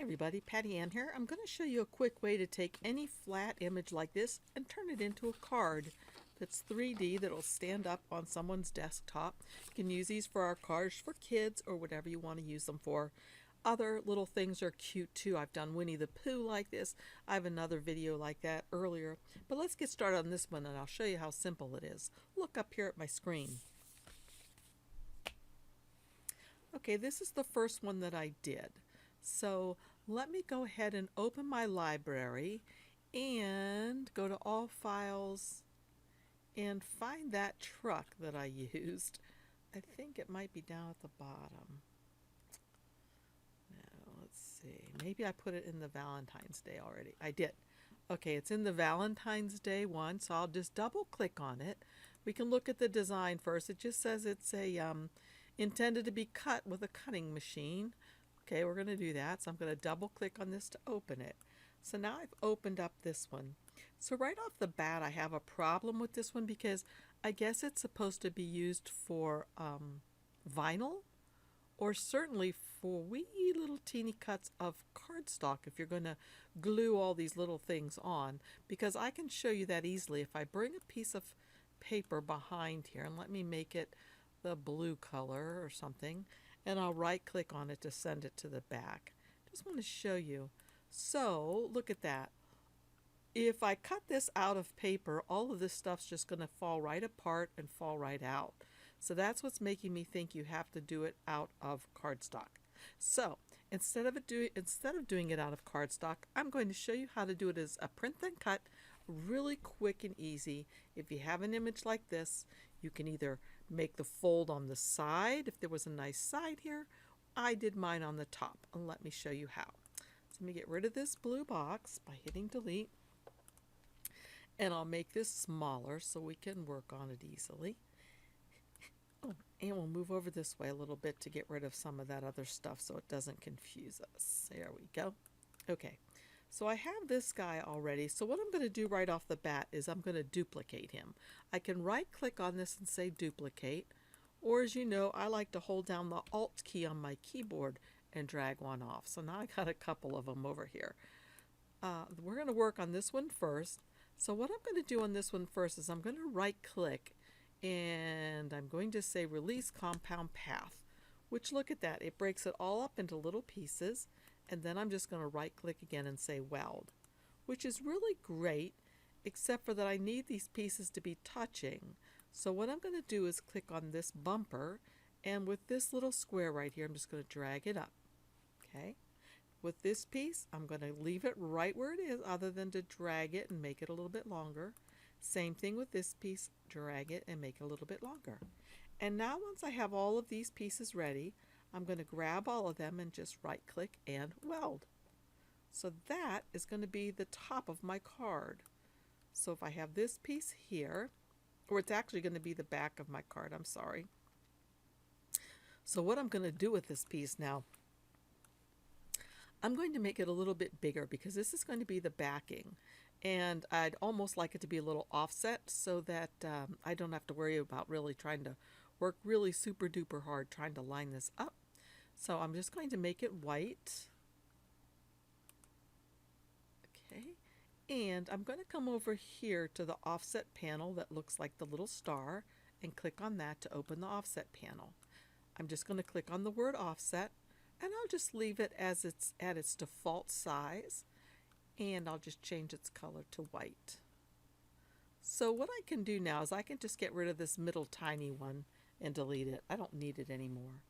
Everybody, Patty Ann here. I'm going to show you a quick way to take any flat image like this and turn it into a card that's 3D that'll stand up on someone's desktop. You can use these for our cards for kids or whatever you want to use them for. Other little things are cute too. I've done Winnie the Pooh like this. I have another video like that earlier. But let's get started on this one and I'll show you how simple it is. Look up here at my screen. Okay, this is the first one that I did. So let me go ahead and open my library and go to all files and find that truck that I used. I think it might be down at the bottom. No, let's see. Maybe I put it in the Valentine's Day already. I did. Okay, it's in the Valentine's Day one, so I'll just double click on it. We can look at the design first. It just says it's a intended to be cut with a cutting machine. Okay, we're going to do that. So I'm going to double click on this to open it. So now I've opened up this one. So right off the bat, I have a problem with this one because I guess it's supposed to be used for vinyl or certainly for wee little teeny cuts of cardstock if you're going to glue all these little things on, because I can show you that easily if I bring a piece of paper behind here and let me make it the blue color or something, and I'll right click on it to send it to the back. Just want to show you. So look at that. If I cut this out of paper, all of this stuff's just going to fall right apart and fall right out. So that's what's making me think you have to do it out of cardstock. So instead of doing it out of cardstock, I'm going to show you how to do it as a print then cut, really quick and easy. If you have an image like this, you can either make the fold on the side if there was a nice side here. I did mine on the top, and let me show you how. So let me get rid of this blue box by hitting delete, and I'll make this smaller so we can work on it easily. Oh, and we'll move over this way a little bit to get rid of some of that other stuff so it doesn't confuse us. There we go. Okay, so I have this guy already. So what I'm going to do right off the bat is I'm going to duplicate him. I can right click on this and say duplicate, or as you know, I like to hold down the Alt key on my keyboard and drag one off. So now I got a couple of them over here. We're going to work on this one first. So what I'm going to do on this one first is I'm going to right click and I'm going to say release compound path, which, look at that, it breaks it all up into little pieces. And then I'm just going to right click again and say weld, which is really great, except for that I need these pieces to be touching. So what I'm going to do is click on this bumper, and with this little square right here, I'm just going to drag it up. Okay. With this piece, I'm going to leave it right where it is, other than to drag it and make it a little bit longer. Same thing with this piece, drag it and make it a little bit longer. And now once I have all of these pieces ready, I'm going to grab all of them and just right click and weld. So that is going to be the top of my card. So if I have this piece here, or it's actually going to be the back of my card, I'm sorry. So what I'm going to do with this piece now, I'm going to make it a little bit bigger because this is going to be the backing. And I'd almost like it to be a little offset so that I don't have to worry about really trying to work really super duper hard trying to line this up. So I'm just going to make it white. Okay. And I'm going to come over here to the offset panel that looks like the little star and click on that to open the offset panel. I'm just going to click on the word offset, and I'll just leave it as it's at its default size, and I'll just change its color to white. So what I can do now is I can just get rid of this middle tiny one and delete it. I don't need it anymore.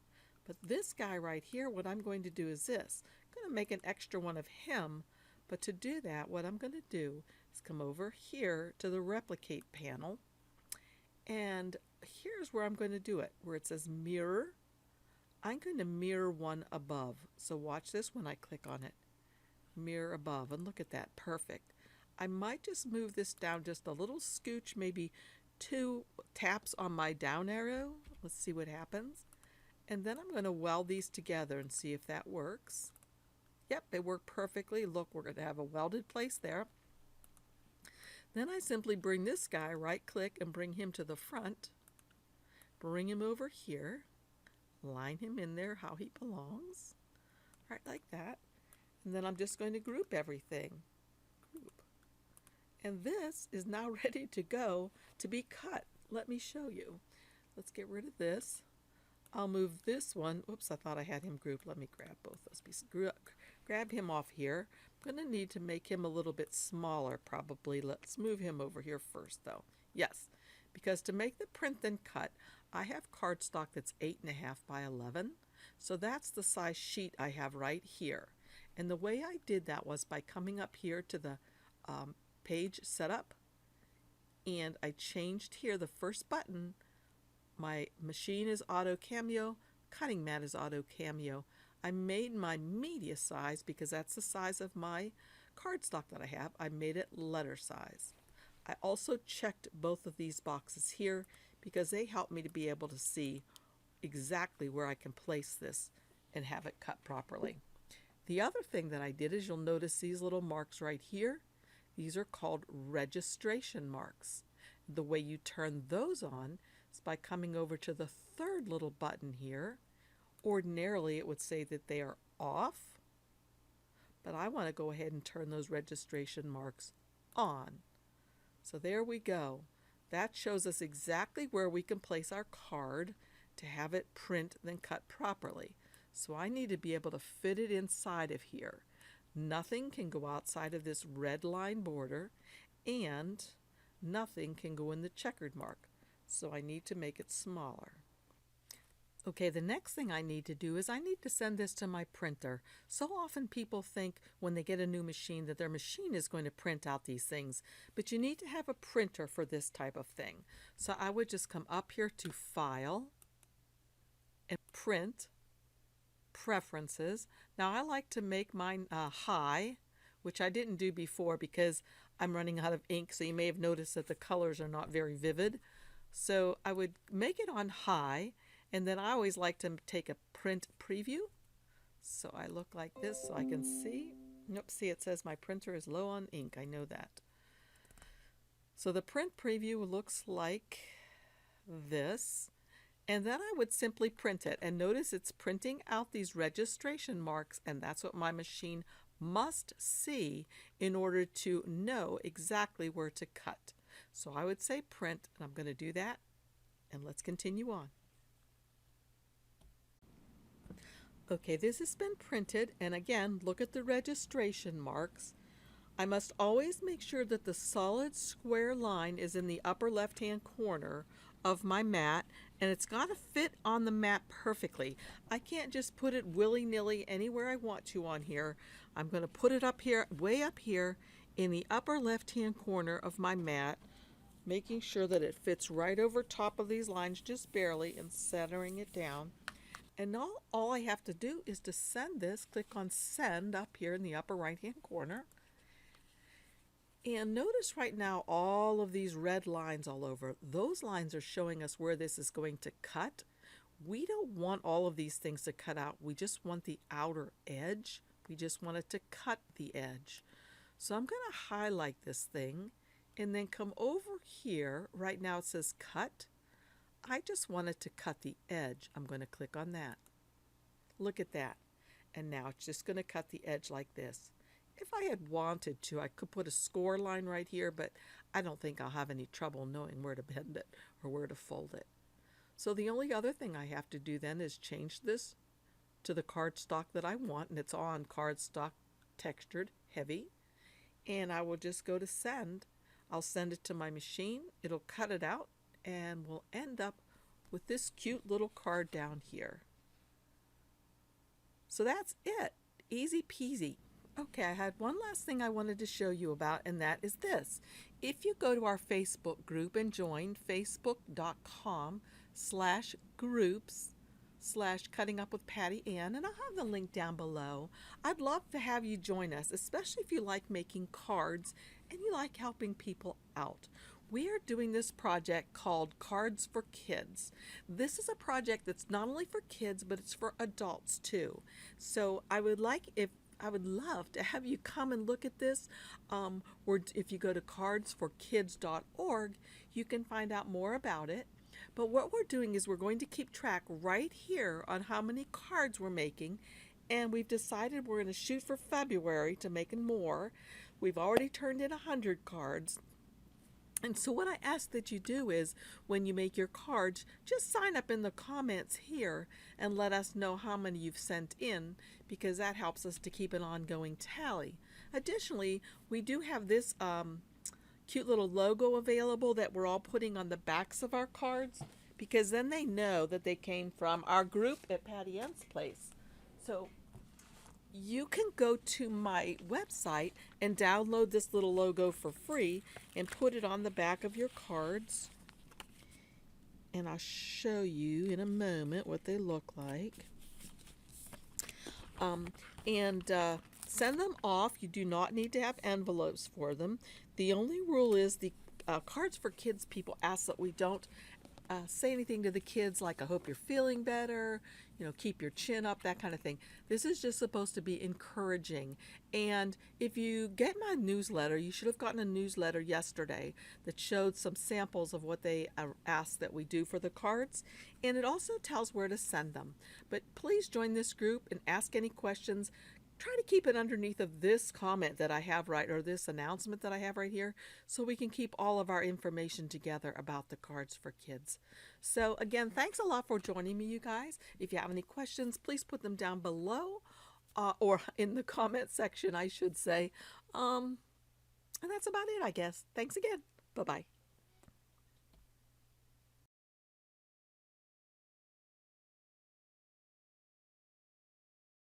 But this guy right here, what I'm going to do is this. I'm going to make an extra one of him, but to do that, what I'm going to do is come over here to the replicate panel, and here's where I'm going to do it, where it says mirror. I'm going to mirror one above. So watch this when I click on it. Mirror above, and look at that, perfect. I might just move this down just a little scooch, maybe 2 taps on my down arrow. Let's see what happens. And then I'm going to weld these together and see if that works. Yep, they work perfectly. Look, we're going to have a welded place there. Then I simply bring this guy, right click, and bring him to the front. Bring him over here. Line him in there how he belongs. Right like that. And then I'm just going to group everything. Group. And this is now ready to go to be cut. Let me show you. Let's get rid of this. I'll move this one. Oops, I thought I had him grouped. Let me grab both those pieces. Grab him off here. I'm going to need to make him a little bit smaller probably. Let's move him over here first though. Yes, because to make the print then cut, I have cardstock that's 8.5 by 11. So that's the size sheet I have right here. And the way I did that was by coming up here to the page setup, and I changed here the first button. My machine is auto Cameo, cutting mat is auto Cameo. I made my media size, because that's the size of my cardstock that I have, I made it letter size. I also checked both of these boxes here because they help me to be able to see exactly where I can place this and have it cut properly. The other thing that I did is you'll notice these little marks right here. These are called registration marks. The way you turn those on is by coming over to the third little button here. Ordinarily it would say that they are off, but I want to go ahead and turn those registration marks on. So there we go. That shows us exactly where we can place our card to have it print then cut properly. So I need to be able to fit it inside of here. Nothing can go outside of this red line border, and nothing can go in the checkered mark. So I need to make it smaller. Okay, the next thing I need to do is I need to send this to my printer. So often people think when they get a new machine that their machine is going to print out these things, but you need to have a printer for this type of thing. So I would just come up here to File and Print, Preferences. Now I like to make mine high, which I didn't do before because I'm running out of ink, so you may have noticed that the colors are not very vivid. So I would make it on high, and then I always like to take a print preview. So I look like this so I can see. Nope, see it says my printer is low on ink. I know that. So the print preview looks like this. And then I would simply print it. And notice it's printing out these registration marks, and that's what my machine must see in order to know exactly where to cut. So I would say print, and I'm going to do that. And let's continue on. Okay, this has been printed, and again, look at the registration marks. I must always make sure that the solid square line is in the upper left-hand corner of my mat, and it's got to fit on the mat perfectly. I can't just put it willy-nilly anywhere I want to on here. I'm going to put it up here, way up here, in the upper left-hand corner of my mat, making sure that it fits right over top of these lines just barely and centering it down. And now all I have to do is to send this, click on Send up here in the upper right-hand corner. And notice right now all of these red lines all over. Those lines are showing us where this is going to cut. We don't want all of these things to cut out. We just want the outer edge. We just want it to cut the edge. So I'm going to highlight this thing and then come over here. Right now it says Cut. I just wanted to cut the edge. I'm going to click on that. Look at that. And now it's just going to cut the edge like this. If I had wanted to, I could put a score line right here, but I don't think I'll have any trouble knowing where to bend it or where to fold it. So the only other thing I have to do then is change this to the cardstock that I want, and it's on cardstock textured heavy. And I will just go to Send. I'll send it to my machine. It'll cut it out, and we'll end up with this cute little card down here. So that's it. Easy peasy. Okay, I had one last thing I wanted to show you about, and that is this. If you go to our Facebook group and join facebook.com/groups/cutting up with Patty Ann, and I'll have the link down below. I'd love to have you join us, especially if you like making cards and you like helping people out. We are doing this project called Cards for Kids. This is a project that's not only for kids, but it's for adults too. So I would love to have you come and look at this. Or if you go to cardsforkids.org, you can find out more about it. But what we're doing is we're going to keep track right here on how many cards we're making, and we've decided we're going to shoot for February to making more. We've already turned in 100 cards. And so what I ask that you do is when you make your cards, just sign up in the comments here and let us know how many you've sent in, because that helps us to keep an ongoing tally. Additionally, we do have this cute little logo available that we're all putting on the backs of our cards, because then they know that they came from our group at Patty Ann's place. So you can go to my website and download this little logo for free and put it on the back of your cards. And I'll show you in a moment what they look like. Send them off. You do not need to have envelopes for them. The only rule is the Cards for Kids people ask that we don't say anything to the kids like, I hope you're feeling better, keep your chin up, that kind of thing. This is just supposed to be encouraging. And if you get my newsletter, you should have gotten a newsletter yesterday that showed some samples of what they ask that we do for the cards. And it also tells where to send them. But please join this group and ask any questions. Try to keep it underneath of this comment that I have or this announcement that I have right here, so we can keep all of our information together about the Cards for Kids. So again, thanks a lot for joining me, you guys. If you have any questions, please put them down below or in the comment section, I should say. And that's about it, I guess. Thanks again. Bye-bye.